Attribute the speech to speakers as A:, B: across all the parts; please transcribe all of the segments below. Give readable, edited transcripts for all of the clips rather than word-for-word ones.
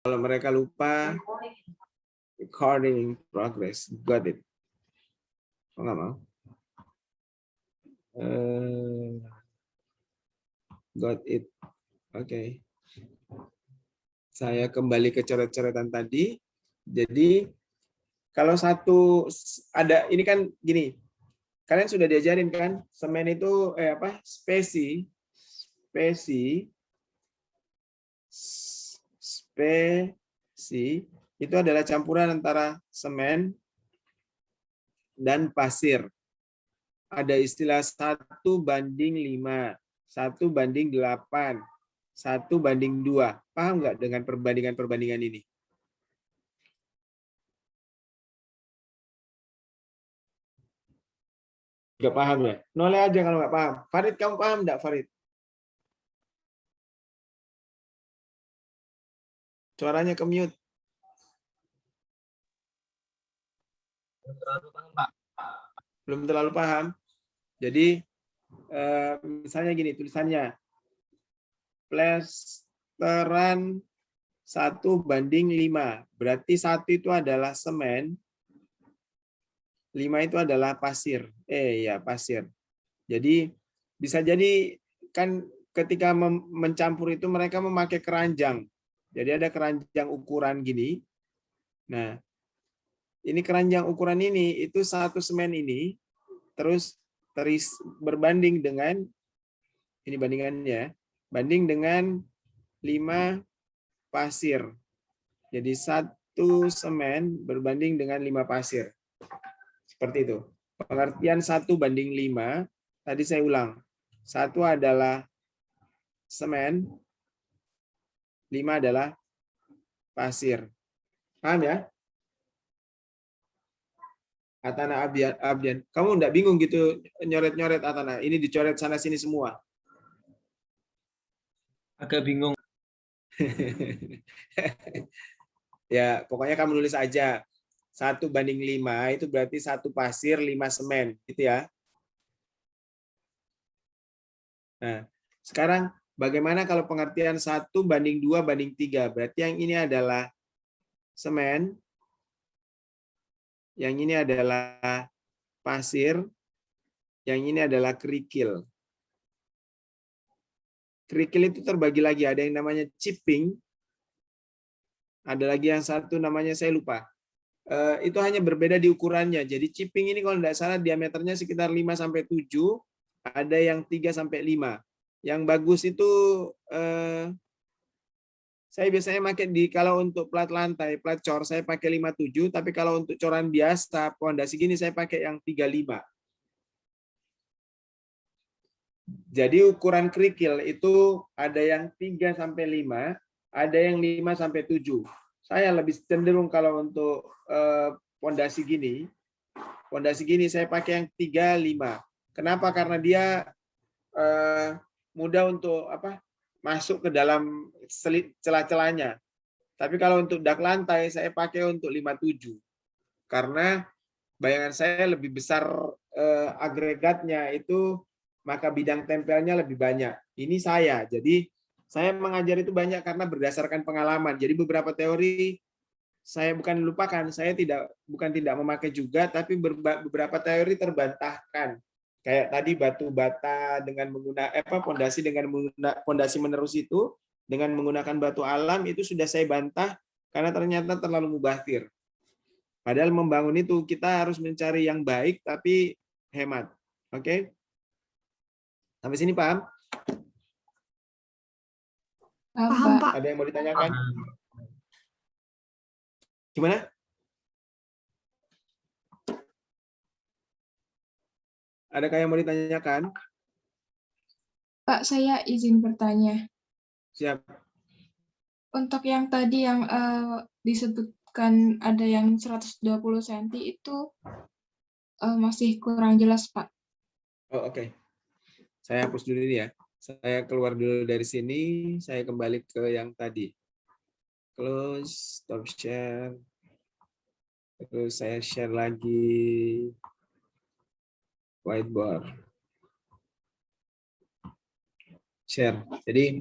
A: Kalau mereka lupa, recording progress. Got it. Oh, nggak mau. Got it. Oke. Saya kembali ke coret-coretan tadi. Jadi kalau satu ada ini kan gini. Kalian sudah diajarin kan? Semen itu spesi itu adalah campuran antara semen dan pasir. Ada istilah 1:5, 1:8, 1:2. Paham nggak dengan perbandingan-perbandingan ini? Nggak paham ya? Noleh aja kalau nggak paham. Farid, kamu paham nggak, Farid? Suaranya ke mute.
B: Belum terlalu paham, Pak.
A: Belum terlalu paham. Jadi misalnya gini tulisannya. Plesteran 1:5. Berarti 1 itu adalah semen, 5 itu adalah pasir. Pasir. Jadi bisa jadi kan ketika mencampur itu mereka memakai keranjang. Jadi ada keranjang ukuran gini. Nah, ini keranjang ukuran ini itu satu semen ini terus berbanding dengan ini bandingannya, banding dengan 5 pasir. Jadi 1 semen berbanding dengan 5 pasir. Seperti itu. Pengertian 1:5, tadi saya ulang. 1 adalah semen, 5 adalah pasir. Paham ya? Atana Abdian. Kamu enggak bingung gitu nyoret-nyoret Atana? Ini dicoret sana sini semua.
B: Agak bingung.
A: Ya, pokoknya kamu nulis aja 1:5 itu berarti 1 pasir, 5 semen, gitu ya. Nah, sekarang bagaimana kalau pengertian 1:2:3? Berarti yang ini adalah semen, yang ini adalah pasir, yang ini adalah kerikil. Kerikil itu terbagi lagi, ada yang namanya chipping, ada lagi yang satu namanya saya lupa. Itu hanya berbeda di ukurannya. Jadi chipping ini kalau tidak salah diameternya sekitar 5-7, ada yang 3-5. Yang bagus itu saya biasanya pakai kalau untuk plat lantai, plat cor saya pakai 57, tapi kalau untuk coran biasa pondasi gini saya pakai yang 35. Jadi ukuran kerikil itu ada yang 3-5, ada yang 5-7. Saya lebih cenderung kalau untuk pondasi gini saya pakai yang 35. Kenapa? Karena dia mudah untuk masuk ke dalam celah-celahnya. Tapi kalau untuk dak lantai saya pakai untuk 57. Karena bayangan saya lebih besar agregatnya itu, maka bidang tempelnya lebih banyak. Ini saya. Jadi saya mengajar itu banyak karena berdasarkan pengalaman. Jadi beberapa teori saya bukan lupakan, saya bukan tidak memakai juga, tapi beberapa teori terbantahkan. Kayak tadi batu bata dengan menggunakan pondasi dengan menggunakan pondasi menerus itu dengan menggunakan batu alam itu sudah saya bantah karena ternyata terlalu mubazir. Padahal membangun itu kita harus mencari yang baik tapi hemat. Oke? Sampai sini paham?
C: Paham, Pak.
A: Ada yang mau ditanyakan? Gimana? Adakah yang mau ditanyakan?
C: Pak, saya izin bertanya.
A: Siap.
C: Untuk yang tadi yang disebutkan ada yang 120 cm itu masih kurang jelas, Pak.
A: Oh, oke. Saya hapus dulu ini ya. Saya keluar dulu dari sini, saya kembali ke yang tadi. Close, stop share. Terus saya share lagi whiteboard. Share. Jadi,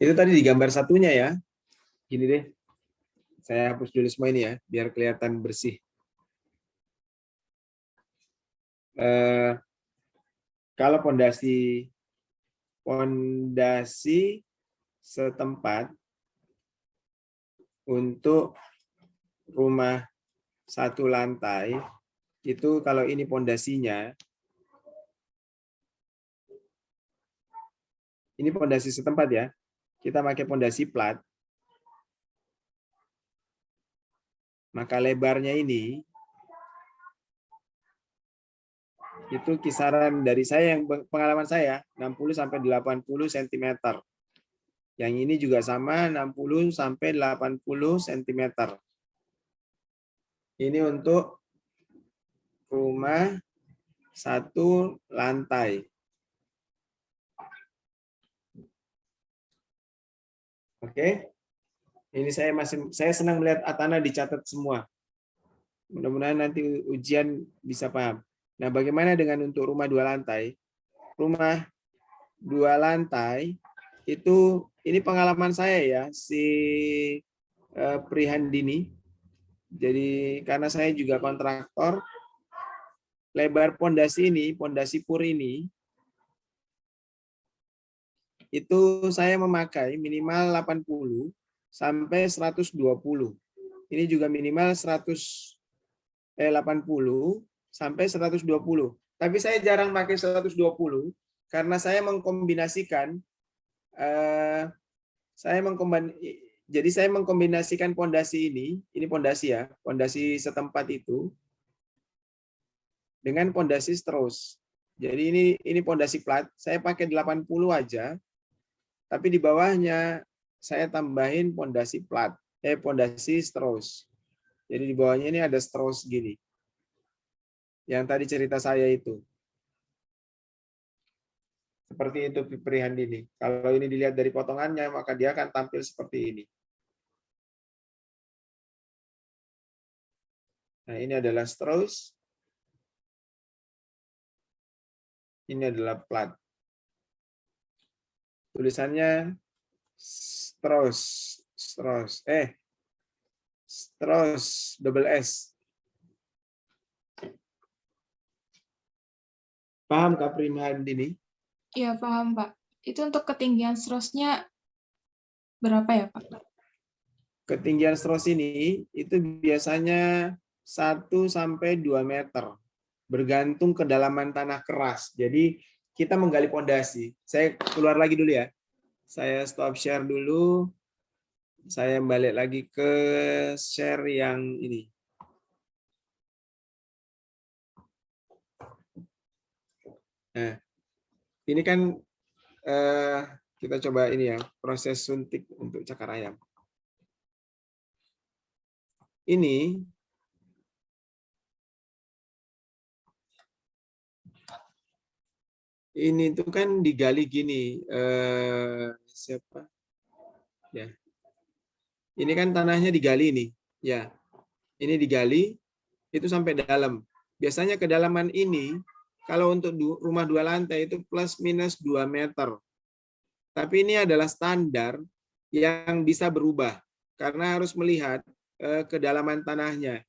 A: Itu tadi di gambar satunya ya. Gini deh. Saya hapus dulu semua ini ya, biar kelihatan bersih. Kalau pondasi setempat untuk rumah satu lantai, itu kalau ini pondasinya, ini pondasi setempat ya, kita pakai pondasi plat, maka lebarnya ini itu kisaran dari saya, yang pengalaman saya 60 sampai 80 cm. Yang ini juga sama 60 sampai 80 cm. Ini untuk rumah satu lantai. Oke. Ini saya senang melihat Atana dicatat semua. Mudah-mudahan nanti ujian bisa paham. Nah, bagaimana dengan untuk rumah 2 lantai? Rumah 2 lantai itu, ini pengalaman saya ya, si Prihandini. Jadi karena saya juga kontraktor, lebar pondasi ini, pondasi pur ini, itu saya memakai minimal 80 sampai 120. Ini juga minimal 80 sampai 120. Tapi saya jarang pakai 120 karena saya mengkombinasikan jadi saya mengkombinasikan pondasi ini pondasi ya, pondasi setempat itu dengan pondasi Strauss. Jadi ini pondasi plat, saya pakai 80 aja. Tapi di bawahnya saya tambahin pondasi plat, pondasi Strauss. Jadi di bawahnya ini ada Strauss gini. Yang tadi cerita saya itu. Seperti itu Prihandini. Kalau ini dilihat dari potongannya, maka dia akan tampil seperti ini. Nah, ini adalah Strauss. Ini adalah plat. Tulisannya Strauss double S. Paham Kak Prihandini?
C: Iya, paham, Pak. Itu untuk ketinggian Strauss-nya berapa ya, Pak?
A: Ketinggian Strauss ini itu biasanya 1 sampai 2 meter. Bergantung kedalaman tanah keras. Jadi kita menggali pondasi. Saya keluar lagi dulu ya. Saya stop share dulu. Saya balik lagi ke share yang ini. Nah, ini kan kita coba ini ya, proses suntik untuk cakar ayam. Ini tuh kan digali gini. Siapa? Ya. Ini kan tanahnya digali nih. Ya. Ini digali itu sampai dalam. Biasanya kedalaman ini kalau untuk rumah 2 lantai itu plus minus 2 meter. Tapi ini adalah standar yang bisa berubah karena harus melihat kedalaman tanahnya.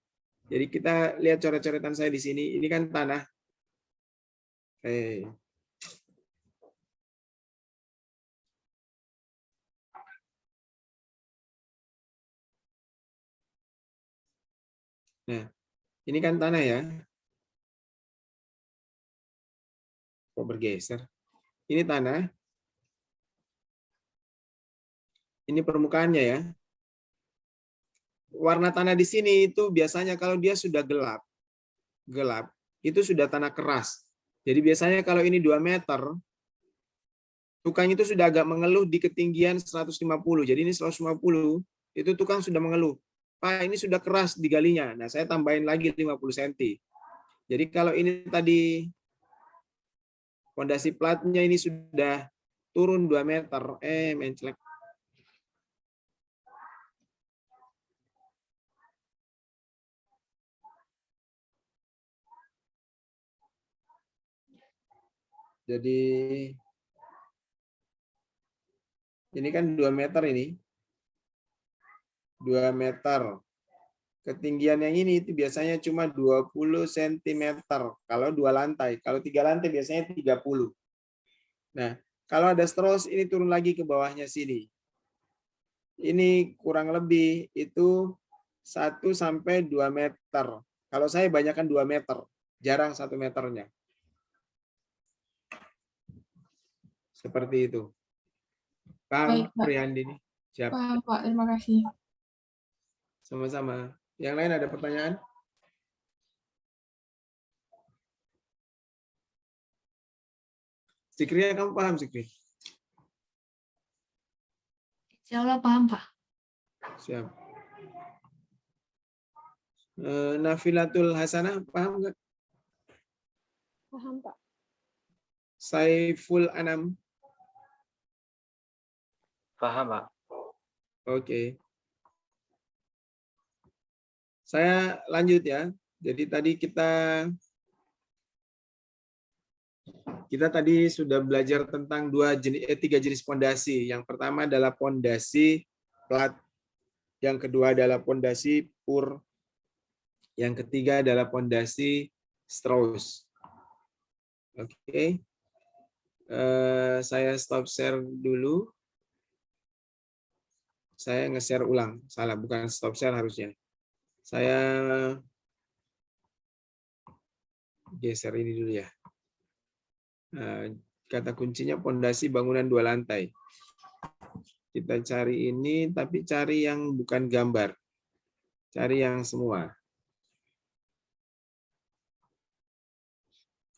A: Jadi kita lihat coret-coretan saya di sini. Ini kan tanah. Nah, ini kan tanah ya. Kok bergeser? Ini tanah. Ini permukaannya ya. Warna tanah di sini itu biasanya kalau dia sudah gelap, itu sudah tanah keras. Jadi biasanya kalau ini 2 meter, tukang itu sudah agak mengeluh di ketinggian 150. Jadi ini 150, itu tukang sudah mengeluh. Pak, ini sudah keras digalinya. Nah, saya tambahin lagi 50 cm. Jadi kalau ini tadi pondasi platnya ini sudah turun 2 meter, menclek. Jadi Ini kan 2 meter ini. 2 meter. Ketinggian yang ini itu biasanya cuma 20 cm kalau 2 lantai. Kalau 3 lantai biasanya 30. Nah, kalau ada straus ini turun lagi ke bawahnya sini. Ini kurang lebih itu 1 sampai 2 meter. Kalau saya banyakkan 2 meter, jarang 1 meternya. Seperti itu. Paham,
C: Baik, Pak.
A: Priyandini? Siap.
C: Paham, Pak. Terima kasih.
A: Sama-sama. Yang lain ada pertanyaan? Sikri, kamu paham, Sikri?
D: Insya Allah paham, Pak.
A: Siap. Nafilatul Hasanah, paham nggak?
E: Paham, Pak.
A: Saiful Anam,
B: Paham, Pak.
A: oke. Saya lanjut ya. Jadi tadi kita tadi sudah belajar tentang 3 jenis pondasi. Yang pertama adalah pondasi plat, yang kedua adalah pondasi pur, yang ketiga adalah pondasi Strauss. Oke. Saya stop share dulu. Saya nge-share ulang. Salah, bukan stop share harusnya. Saya geser ini dulu ya. Kata kuncinya pondasi bangunan 2 lantai. Kita cari ini, tapi cari yang bukan gambar. Cari yang semua.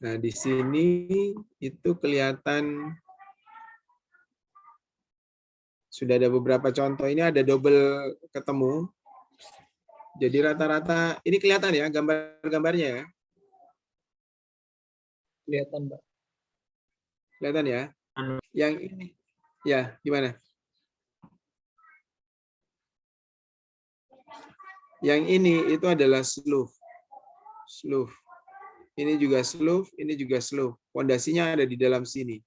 A: Nah, di sini itu kelihatan sudah ada beberapa contoh. Ini ada double ketemu. Jadi rata-rata, ini kelihatan ya gambar-gambarnya ya.
B: Kelihatan, Pak.
A: Kelihatan ya. Yang ini, ya gimana? Yang ini itu adalah slough. Slough. Ini juga slough, ini juga slough. Pondasinya ada di dalam sini.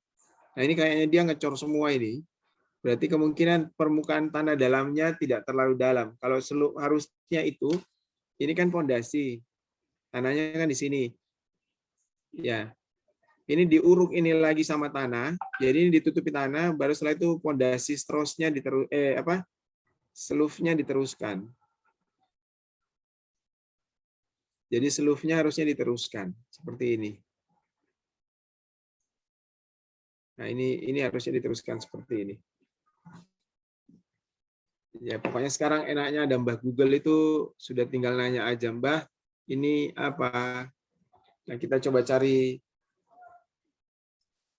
A: Nah, ini kayaknya dia ngecor semua ini. Berarti kemungkinan permukaan tanah dalamnya tidak terlalu dalam. Kalau slough harusnya itu, ini kan pondasi. Tanahnya kan di sini. Ya. Ini diuruk ini lagi sama tanah. Jadi ini ditutupi tanah, baru setelah itu pondasi straussnya slough-nya diteruskan. Jadi slough-nya harusnya diteruskan seperti ini. Nah, ini harusnya diteruskan seperti ini. Ya, pokoknya sekarang enaknya ada Mbah Google itu sudah tinggal nanya aja, Mbah, ini apa? Nah, kita coba cari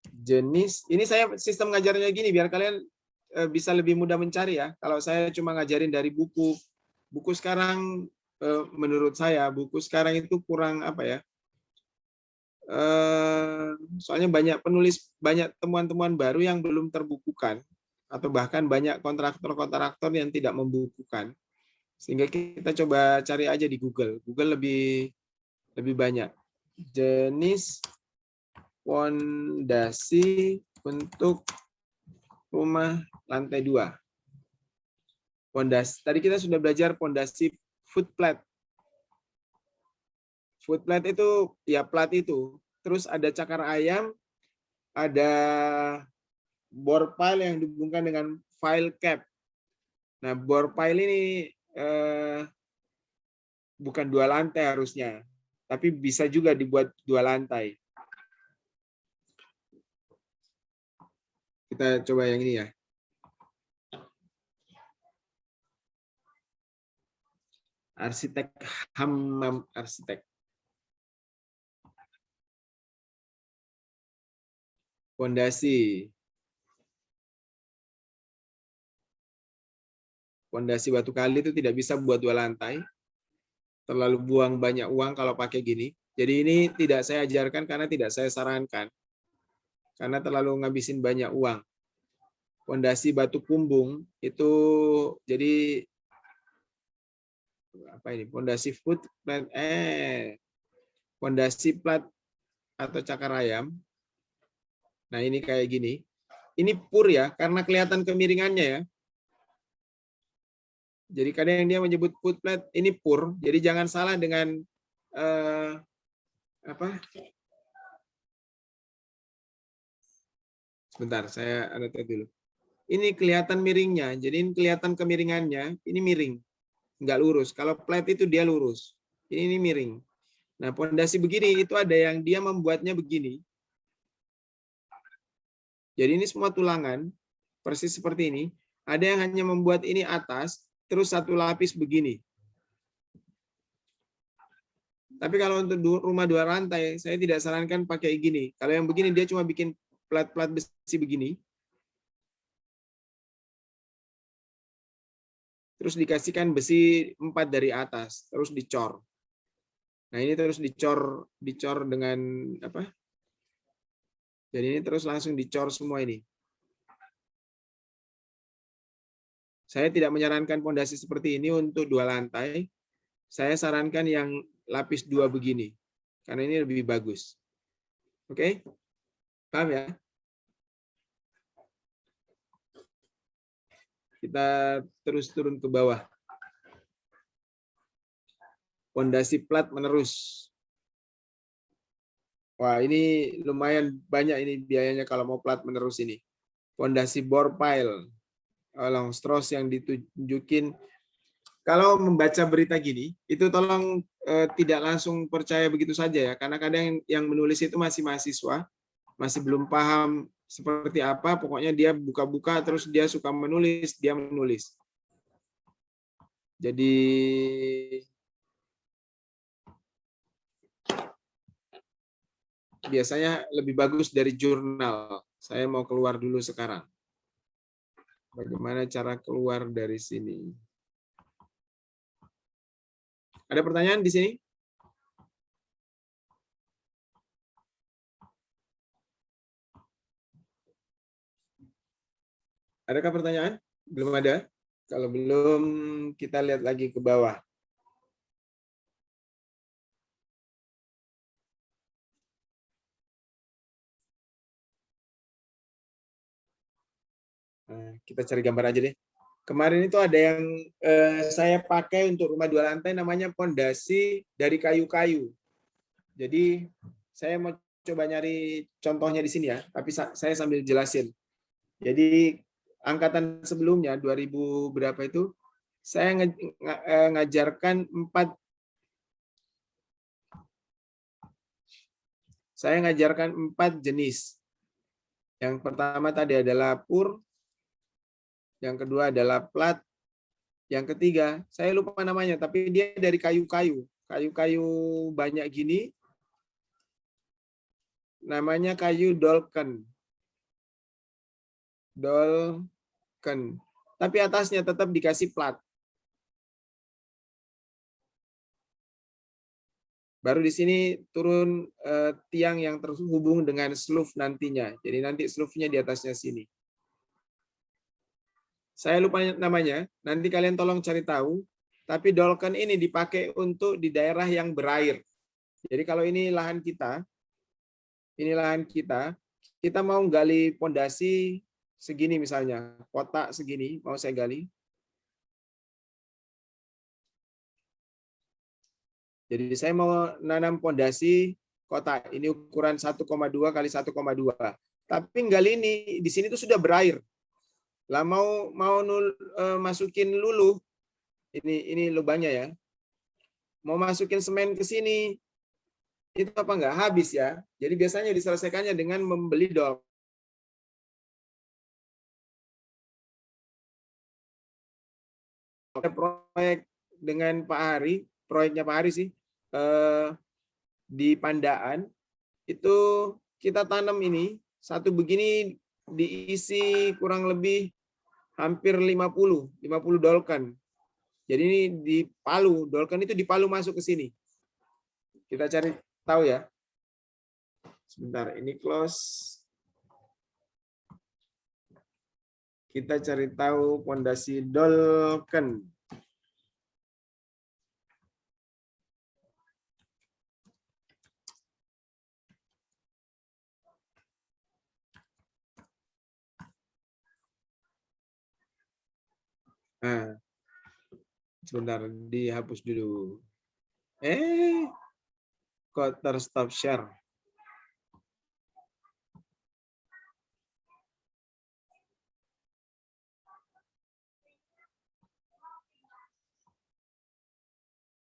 A: jenis. Ini saya sistem ngajarnya gini biar kalian bisa lebih mudah mencari ya. Kalau saya cuma ngajarin dari buku sekarang menurut saya buku sekarang itu kurang apa ya? Soalnya banyak temuan-temuan baru yang belum terbukukan atau bahkan banyak kontraktor yang tidak membukukan. Sehingga kita coba cari aja di Google. Google lebih banyak jenis pondasi untuk rumah lantai 2. Pondasi. Tadi kita sudah belajar pondasi footplate. Footplate itu ya plat itu. Terus ada cakar ayam, ada bore pile yang dihubungkan dengan file cap. Nah, bore pile ini bukan 2 lantai harusnya, tapi bisa juga dibuat 2 lantai. Kita coba yang ini ya. Arsitek Hammam arsitek. Pondasi. Pondasi batu kali itu tidak bisa buat 2 lantai. Terlalu buang banyak uang kalau pakai gini. Jadi ini tidak saya ajarkan karena tidak saya sarankan. Karena terlalu ngabisin banyak uang. Pondasi batu kumbung itu jadi apa ini? Pondasi pondasi plat atau cakar ayam. Nah, ini kayak gini. ini pur ya, karena kelihatan kemiringannya ya. Jadi kadang dia menyebut foot plate, ini pur. Jadi jangan salah dengan apa? Sebentar, saya annotate dulu. Ini kelihatan miringnya, jadi ini kelihatan kemiringannya, ini miring, nggak lurus. Kalau plate itu dia lurus, ini miring. Nah, pondasi begini itu ada yang dia membuatnya begini. Jadi ini semua tulangan, persis seperti ini. Ada yang hanya membuat ini atas, terus satu lapis begini. Tapi kalau untuk rumah 2 lantai, saya tidak sarankan pakai gini. Kalau yang begini dia cuma bikin plat-plat besi begini. Terus dikasihkan besi 4 dari atas, terus dicor. Nah, ini terus dicor dengan apa? Jadi ini terus langsung dicor semua ini. Saya tidak menyarankan pondasi seperti ini untuk 2 lantai. Saya sarankan yang lapis 2 begini. Karena ini lebih bagus. Oke? Paham ya? Kita terus turun ke bawah. Pondasi plat menerus. Wah, ini lumayan banyak ini biayanya kalau mau plat menerus ini. Pondasi bore pile. Long Strauss yang ditunjukin. Kalau membaca berita gini, itu tolong tidak langsung percaya begitu saja ya. Karena kadang yang menulis itu masih mahasiswa, masih belum paham seperti apa, pokoknya dia buka-buka terus dia suka menulis, dia menulis. Jadi biasanya lebih bagus dari jurnal. Saya mau keluar dulu sekarang. Bagaimana cara keluar dari sini? Ada pertanyaan di sini? Adakah pertanyaan? Belum ada? Kalau belum, kita lihat lagi ke bawah. Kita cari gambar aja deh. Kemarin itu ada yang saya pakai untuk rumah 2 lantai, namanya pondasi dari kayu-kayu. Jadi saya mau coba nyari contohnya di sini ya, tapi saya sambil jelasin. Jadi angkatan sebelumnya 2000 berapa itu, saya ngajarkan 4 jenis. Yang pertama tadi adalah pur, yang kedua adalah plat, yang ketiga saya lupa namanya, tapi dia dari kayu-kayu, kayu-kayu banyak gini, namanya kayu dolken. Tapi atasnya tetap dikasih plat. Baru di sini turun tiang yang terhubung dengan sloof nantinya. Jadi nanti sloofnya di atasnya sini. Saya lupa namanya, nanti kalian tolong cari tahu. Tapi dolken ini dipakai untuk di daerah yang berair. Jadi kalau ini lahan kita, kita mau gali pondasi segini misalnya, kotak segini, mau saya gali. Jadi saya mau nanam pondasi kotak, ini ukuran 1,2 kali 1,2. Tapi gali ini di sini tuh sudah berair. Lah mau masukin luluh, ini lubangnya ya. Mau masukin semen ke sini, itu apa enggak? Habis ya. Jadi biasanya diselesaikannya dengan membeli dolken. Proyek dengan Pak Hari, proyeknya Pak Hari sih, di Pandaan, itu kita tanam ini, satu begini diisi kurang lebih hampir 50 dolken. Jadi ini di Palu, dolken itu di Palu masuk ke sini. Kita cari tahu ya. Sebentar, ini close. Kita cari tahu pondasi dolken. Nah, sebentar, dihapus dulu. Kok terstop share?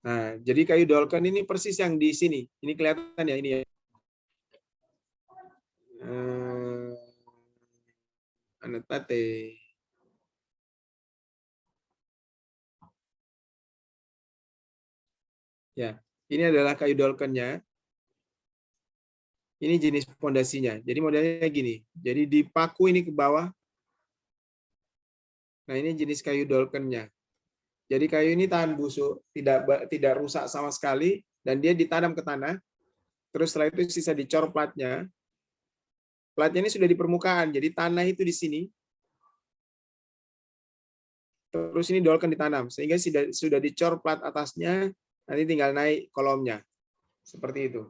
A: Nah, jadi kayu dolken ini persis yang di sini. Ini kelihatan ya, ini ya. Anotate. Ya, ini adalah kayu dolkennya. Ini jenis pondasinya. Jadi modelnya gini. Jadi dipaku ini ke bawah. Nah, ini jenis kayu dolkennya. Jadi kayu ini tahan busuk, tidak rusak sama sekali, dan dia ditanam ke tanah. Terus setelah itu sisa dicor platnya. Platnya ini sudah di permukaan, jadi tanah itu di sini. Terus ini dolken ditanam, sehingga sudah dicor plat atasnya, nanti tinggal naik kolomnya. Seperti itu.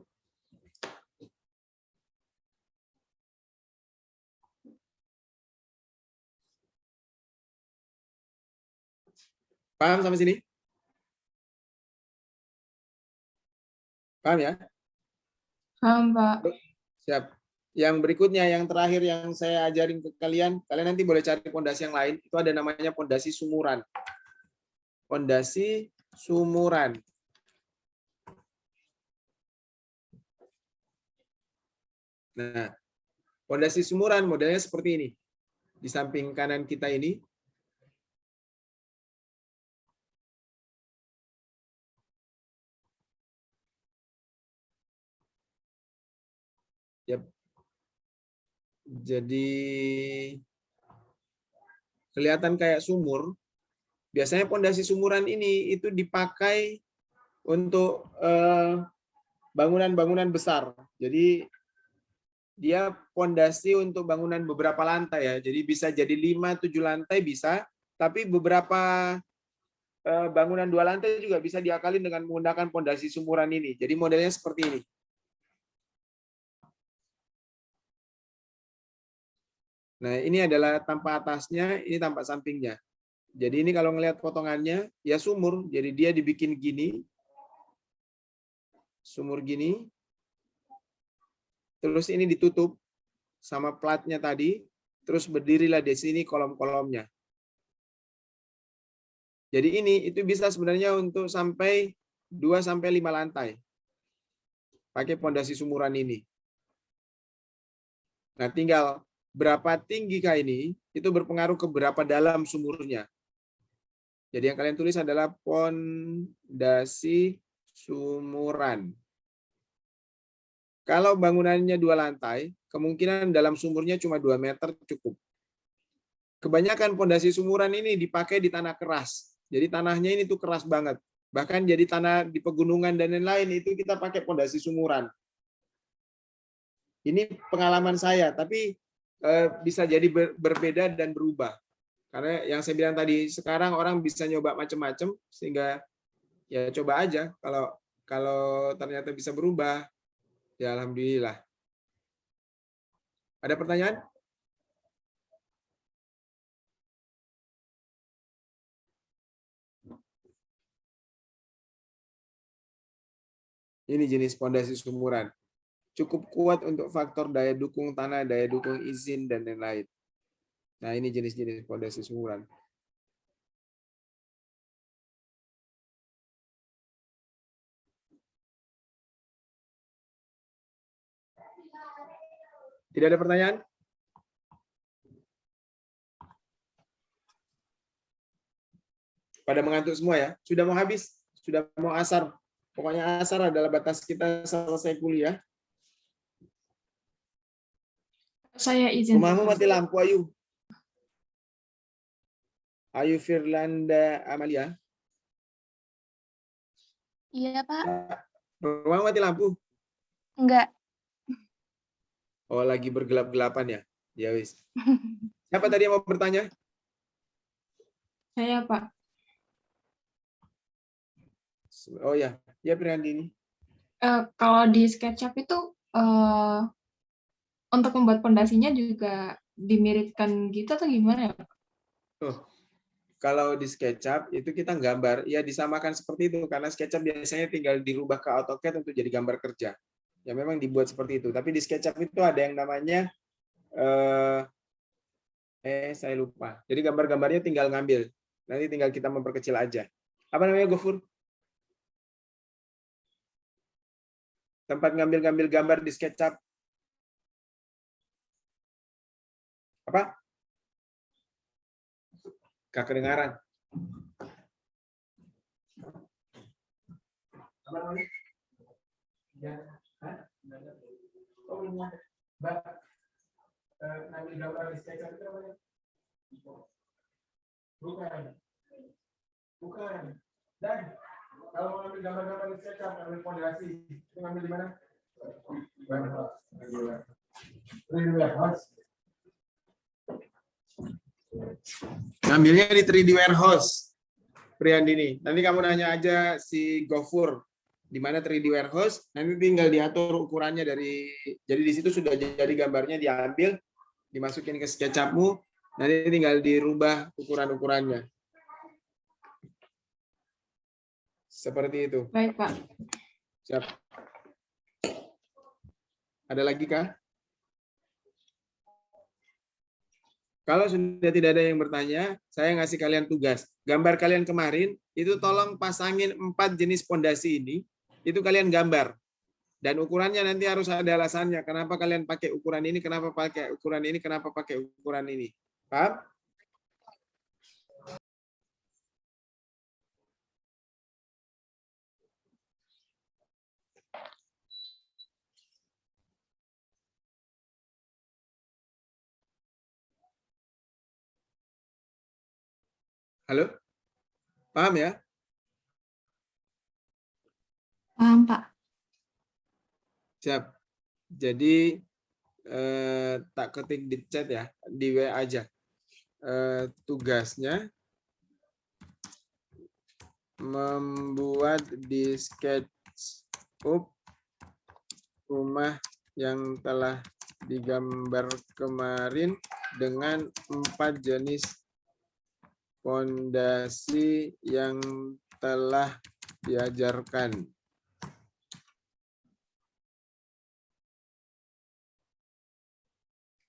A: Paham sampai sini? Paham ya?
C: Paham, Pak.
A: Siap. Yang berikutnya, yang terakhir yang saya ajarin ke kalian, kalian nanti boleh cari pondasi yang lain. Itu ada namanya pondasi sumuran. Pondasi sumuran. Nah, pondasi sumuran modelnya seperti ini. Di samping kanan kita ini. Yap. Jadi kelihatan kayak sumur. Biasanya pondasi sumuran ini itu dipakai untuk bangunan-bangunan besar. Jadi dia pondasi untuk bangunan beberapa lantai ya. Jadi bisa jadi 5-7 lantai bisa, tapi beberapa bangunan 2 lantai juga bisa diakalin dengan menggunakan pondasi sumuran ini. Jadi modelnya seperti ini. Nah, ini adalah tampak atasnya, ini tampak sampingnya. Jadi ini kalau ngelihat potongannya, ya sumur. Jadi dia dibikin gini. Sumur gini. Terus ini ditutup sama platnya tadi. Terus berdirilah di sini kolom-kolomnya. Jadi ini itu bisa sebenarnya untuk sampai 2-5 lantai. Pakai pondasi sumuran ini. Nah, tinggal berapa tinggi kah ini, itu berpengaruh ke berapa dalam sumurnya. Jadi yang kalian tulis adalah pondasi sumuran. Kalau bangunannya 2 lantai, kemungkinan dalam sumurnya cuma 2 meter cukup. Kebanyakan pondasi sumuran ini dipakai di tanah keras. Jadi tanahnya ini tuh keras banget. Bahkan jadi tanah di pegunungan dan lain-lain itu kita pakai pondasi sumuran. Ini pengalaman saya, tapi bisa jadi berbeda dan berubah. Karena yang saya bilang tadi, sekarang orang bisa nyoba macam-macam, sehingga ya coba aja. Kalau ternyata bisa berubah, ya alhamdulillah. Ada pertanyaan? Ini jenis pondasi sumuran. Cukup kuat untuk faktor daya dukung tanah, daya dukung izin, dan lain-lain. Nah, ini jenis-jenis pondasi sumuran. Tidak ada pertanyaan? Pada mengantuk semua ya? Sudah mau habis? Sudah mau asar? Pokoknya asar adalah batas kita selesai kuliah.
C: Saya izin.
A: Rumahmu mati lampu, Ayu. Ayu Firlanda Amalia.
E: Iya, Pak.
A: Rumahmu mati lampu?
E: Enggak.
A: Oh, lagi bergelap-gelapan ya? Ya wis. Siapa tadi yang mau bertanya?
C: Saya, Pak.
A: Oh ya, ya Priyandini.
C: Kalau di SketchUp itu untuk membuat pondasinya juga dimiripkan gitu atau gimana ya, Pak?
A: Oh, kalau di SketchUp itu kita gambar, ya disamakan seperti itu karena SketchUp biasanya tinggal dirubah ke AutoCAD untuk jadi gambar kerja. Ya memang dibuat seperti itu. Tapi di SketchUp itu ada yang namanya saya lupa. Jadi gambar-gambarnya tinggal ngambil. Nanti tinggal kita memperkecil aja. Apa namanya, Gofur? Tempat ngambil-ngambil gambar di SketchUp. Apa? Gak kedengaran. Apa namanya? Ya. Oh, ini. Ngambil gambar di SketchUp itu namanya? Bukan. Dan kalau mau ngambil gambar-gambar di SketchUp, ngambil fondasi, itu ngambil di mana? Ngambilnya di 3D Warehouse, Priyandini. Nanti kamu nanya aja si Gofur di mana 3D Warehouse, nanti tinggal diatur ukurannya dari, jadi di situ sudah jadi gambarnya diambil, dimasukin ke SketchUp-mu, nanti tinggal dirubah ukuran-ukurannya. Seperti itu.
C: Baik, Pak.
A: Siap. Ada lagi kah? Kalau sudah tidak ada yang bertanya, saya ngasih kalian tugas. Gambar kalian kemarin, itu tolong pasangin 4 jenis pondasi ini, itu kalian gambar. Dan ukurannya nanti harus ada alasannya. Kenapa kalian pakai ukuran ini, kenapa pakai ukuran ini, kenapa pakai ukuran ini. Paham? Halo? Paham ya?
D: Paham, Pak.
A: Siap. Jadi tak ketik di chat ya, di WA aja. Tugasnya membuat di SketchUp rumah yang telah digambar kemarin dengan 4 jenis fondasi yang telah diajarkan.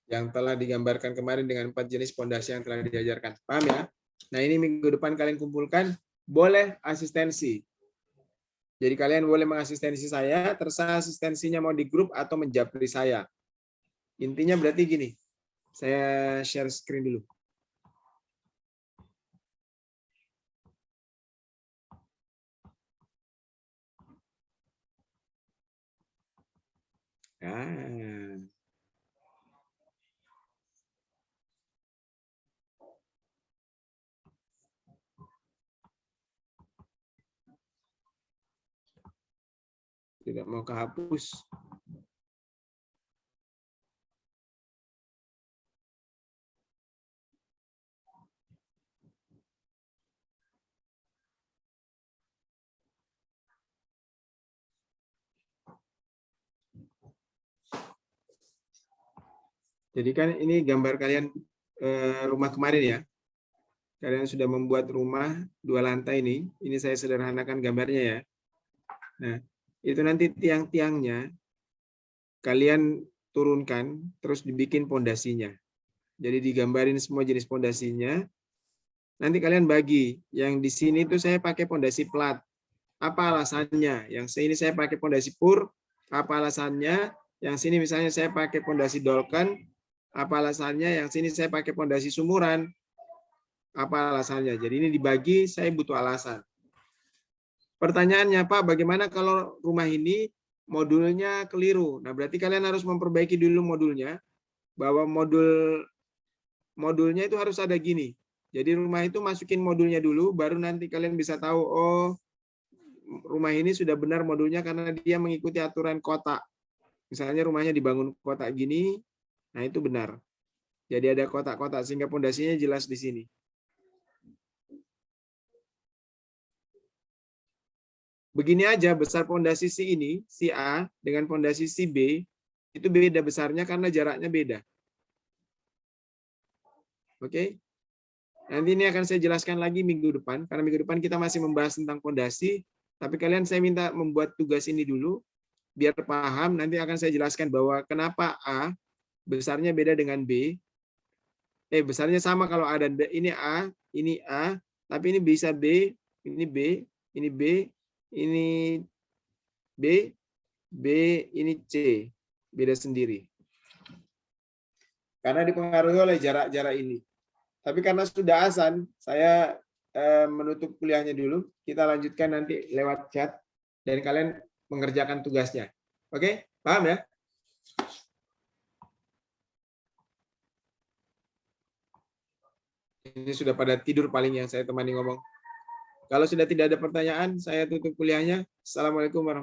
A: Yang telah digambarkan kemarin dengan 4 jenis fondasi yang telah diajarkan. Paham ya? Nah, ini minggu depan kalian kumpulkan, boleh asistensi. Jadi kalian boleh mengasistensi saya, terserah asistensinya mau di grup atau menjapri saya. Intinya berarti gini, saya share screen dulu. Tidak mau kehapus. Jadi kan ini gambar kalian rumah kemarin ya. Kalian sudah membuat rumah 2 lantai ini. Ini saya sederhanakan gambarnya ya. Nah, itu nanti tiang-tiangnya kalian turunkan, terus dibikin pondasinya. Jadi digambarin semua jenis pondasinya. Nanti kalian bagi. Yang di sini itu saya pakai pondasi plat. Apa alasannya? Yang sini saya pakai pondasi pur. Apa alasannya? Yang sini misalnya saya pakai pondasi dolken. Apa alasannya? Yang sini saya pakai pondasi sumuran. Apa alasannya? Jadi ini dibagi, saya butuh alasan. Pertanyaannya, Pak, bagaimana kalau rumah ini modulnya keliru? Nah, berarti kalian harus memperbaiki dulu modulnya, bahwa modulnya itu harus ada gini. Jadi rumah itu masukin modulnya dulu, baru nanti kalian bisa tahu, oh, rumah ini sudah benar modulnya karena dia mengikuti aturan kotak. Misalnya rumahnya dibangun kotak gini, nah itu benar. Jadi ada kotak-kotak sehingga pondasinya jelas di sini. Begini aja, besar pondasi si ini, si A, dengan pondasi si B, itu beda besarnya karena jaraknya beda. Oke? Nanti ini akan saya jelaskan lagi minggu depan, karena minggu depan kita masih membahas tentang fondasi, tapi kalian saya minta membuat tugas ini dulu, biar paham, nanti akan saya jelaskan bahwa kenapa A besarnya beda dengan B. Besarnya sama kalau A dan B. Ini A, tapi ini bisa B, ini B, ini B, ini B, ini C. Beda sendiri. Karena dipengaruhi oleh jarak-jarak ini. Tapi karena sudah azan, saya menutup kuliahnya dulu. Kita lanjutkan nanti lewat chat dan kalian mengerjakan tugasnya. Oke, paham ya? Ini sudah pada tidur paling yang saya temani ngomong. Kalau sudah tidak ada pertanyaan, saya tutup kuliahnya. Assalamualaikum warahmatullahi wabarakatuh.